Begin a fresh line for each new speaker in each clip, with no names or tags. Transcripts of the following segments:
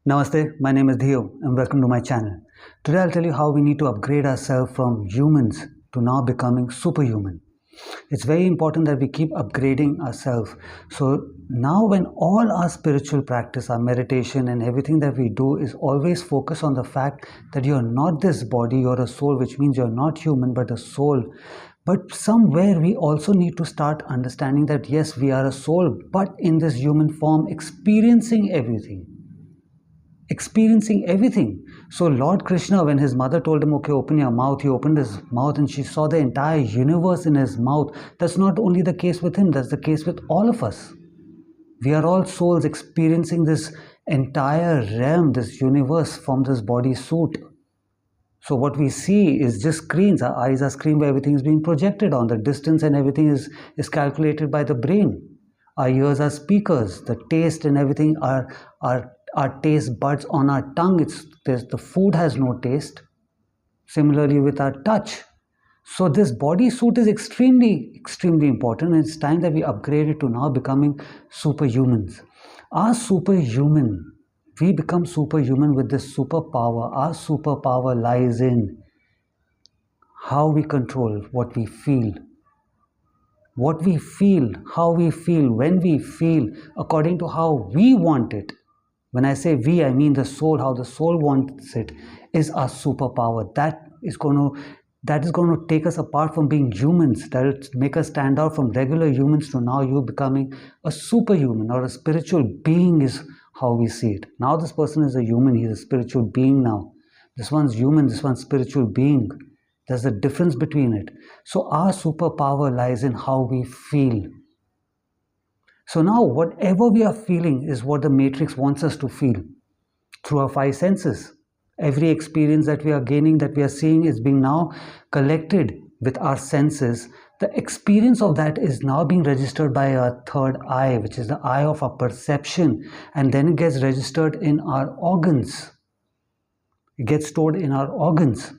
Namaste, my name is Dhieyo and welcome to my channel. Today I'll tell you how we need to upgrade ourselves from humans to now becoming superhuman. It's very important that we keep upgrading ourselves. So now when all our spiritual practice, our meditation and everything that we do is always focused on the fact that you're not this body, you're a soul, which means you're not human but a soul. But somewhere we also need to start understanding that yes, we are a soul, but in this human form experiencing everything. So Lord Krishna, when his mother told him, okay, open your mouth, he opened his mouth and she saw the entire universe in his mouth. That's not only the case with him, that's the case with all of us. We are all souls experiencing this entire realm, this universe from this body suit. So what we see is just screens. Our eyes are screen where everything is being projected on. The distance and everything is calculated by the brain. Our ears are speakers. The taste and everything are taste buds on our tongue. The food has no taste. Similarly with our touch. So this body suit is extremely important, and it's time that we upgrade it to now becoming superhumans. We become superhuman with this superpower. Our superpower lies in how we control what we feel. What we feel, how we feel, when we feel, according to how we want it. When I say we, I mean the soul, how the soul wants it, is our superpower. That is going to take us apart from being humans. That will make us stand out from regular humans to now you becoming a superhuman or a spiritual being is how we see it. Now this person is a human, he's a spiritual being now. This one's human, this one's spiritual being. There's a difference between it. So our superpower lies in how we feel. So now whatever we are feeling is what the matrix wants us to feel through our five senses. Every experience that we are gaining, that we are seeing, is being now collected with our senses. The experience of that is now being registered by our third eye, which is the eye of our perception, and then it gets registered in our organs. It gets stored in our organs.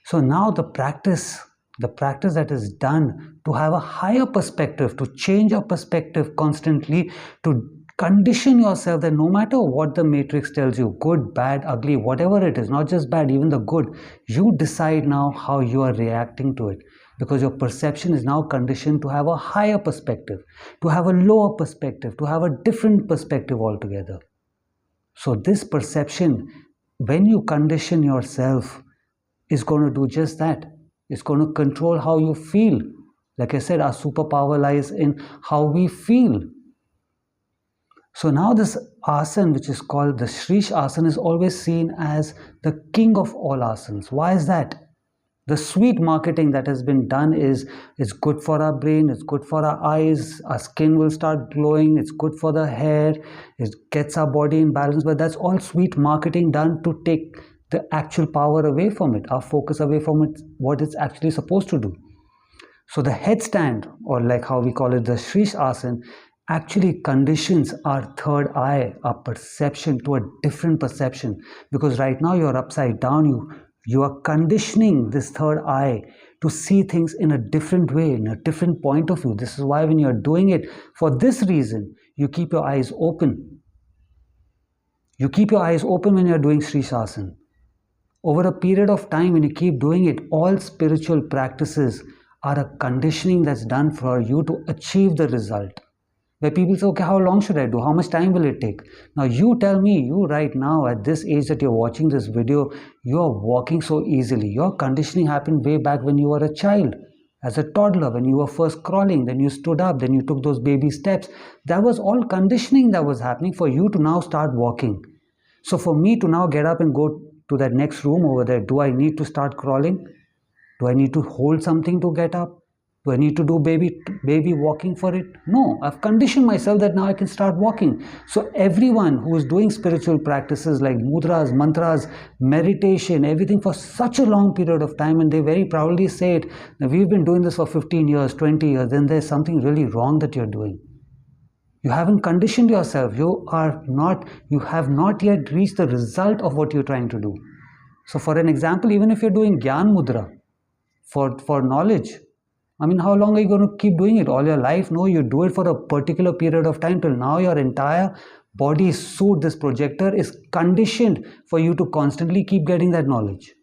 So now the practice that is done to have a higher perspective, to change your perspective constantly, to condition yourself that no matter what the matrix tells you, good, bad, ugly, whatever it is, not just bad, even the good, you decide now how you are reacting to it, because your perception is now conditioned to have a higher perspective, to have a lower perspective, to have a different perspective altogether. So this perception, when you condition yourself, is going to do just that. It's going to control how you feel. Like I said, our superpower lies in how we feel. So now this asana, which is called the Shrish asana, is always seen as the king of all asanas. Why is that? The sweet marketing that has been done is it's good for our brain, it's good for our eyes, our skin will start glowing, it's good for the hair, it gets our body in balance, but that's all sweet marketing done to take the actual power away from it, our focus away from it, what it's actually supposed to do. So the headstand, or like how we call it the Shrish asana, actually conditions our third eye, our perception, to a different perception. Because right now you're upside down, you are conditioning this third eye to see things in a different way, in a different point of view. This is why when you're doing it, for this reason, you keep your eyes open. You keep your eyes open when you're doing Shrish asana. Over a period of time, when you keep doing it, all spiritual practices are a conditioning that's done for you to achieve the result. Where people say, okay, how long should I do? How much time will it take? Now you tell me, you right now at this age that you're watching this video, you are walking so easily. Your conditioning happened way back when you were a child, as a toddler, when you were first crawling, then you stood up, then you took those baby steps. That was all conditioning that was happening for you to now start walking. So for me to now get up and go to that next room over there, do I need to start crawling? Do I need to hold something to get up? Do I need to do baby walking for it? No, I've conditioned myself that now I can start walking. So everyone who is doing spiritual practices like mudras, mantras, meditation, everything for such a long period of time, and they very proudly say it, now we've been doing this for 15 years, 20 years, then there's something really wrong that you're doing. You haven't conditioned yourself. You have not yet reached the result of what you're trying to do. So for an example, even if you're doing Gyan Mudra for knowledge, I mean, how long are you going to keep doing it? All your life? No, you do it for a particular period of time till now your entire body suit, this projector, is conditioned for you to constantly keep getting that knowledge.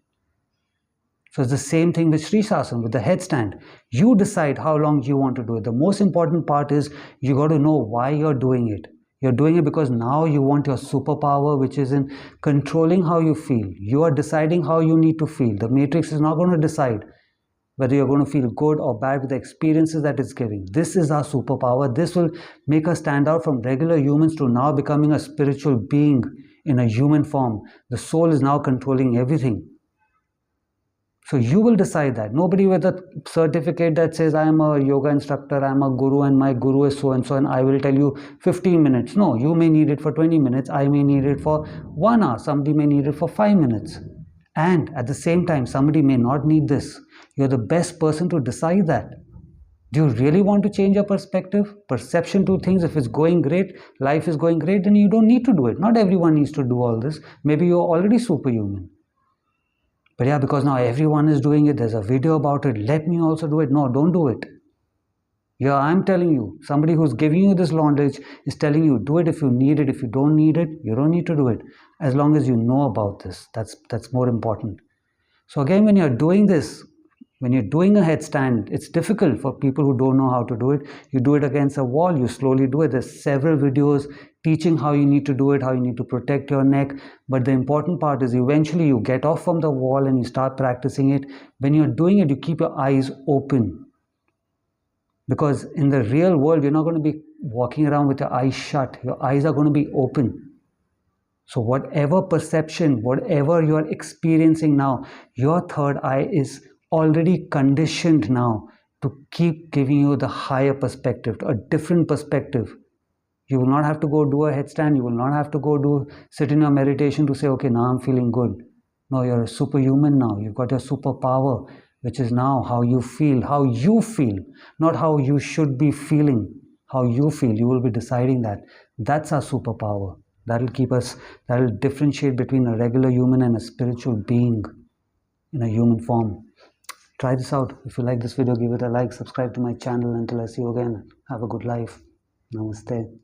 So it's the same thing with Srisasana, with the headstand. You decide how long you want to do it. The most important part is you got to know why you're doing it. You're doing it because now you want your superpower, which is in controlling how you feel. You are deciding how you need to feel. The matrix is not going to decide whether you're going to feel good or bad with the experiences that it's giving. This is our superpower. This will make us stand out from regular humans to now becoming a spiritual being in a human form. The soul is now controlling everything. So you will decide that. Nobody with a certificate that says I am a yoga instructor, I am a guru and my guru is so and I will tell you 15 minutes. No, you may need it for 20 minutes. I may need it for 1 hour. Somebody may need it for 5 minutes. And at the same time, somebody may not need this. You're the best person to decide that. Do you really want to change your perspective, perception to things? If it's going great, life is going great, then you don't need to do it. Not everyone needs to do all this. Maybe you're already superhuman. But yeah, because now everyone is doing it, there's a video about it, let me also do it. No, don't do it. Yeah, I'm telling you, somebody who's giving you this knowledge is telling you, do it if you need it. If you don't need it, you don't need to do it. As long as you know about this, that's more important. So again, when you're doing this, when you're doing a headstand, it's difficult for people who don't know how to do it. You do it against a wall, you slowly do it. There's several videos teaching how you need to do it, how you need to protect your neck. But the important part is eventually you get off from the wall and you start practicing it. When you're doing it, you keep your eyes open. Because in the real world, you're not going to be walking around with your eyes shut. Your eyes are going to be open. So whatever perception, whatever you're experiencing now, your third eye is already conditioned now to keep giving you the higher perspective, a different perspective. You will not have to go do a headstand. You will not have to go sit in your meditation to say, okay, now I'm feeling good. No, you're a superhuman now. You've got your superpower, which is now how you feel, not how you should be feeling, how you feel. You will be deciding that. That's our superpower. That'll differentiate between a regular human and a spiritual being in a human form. Try this out. If you like this video, give it a like, subscribe to my channel. Until I see you again, have a good life. Namaste.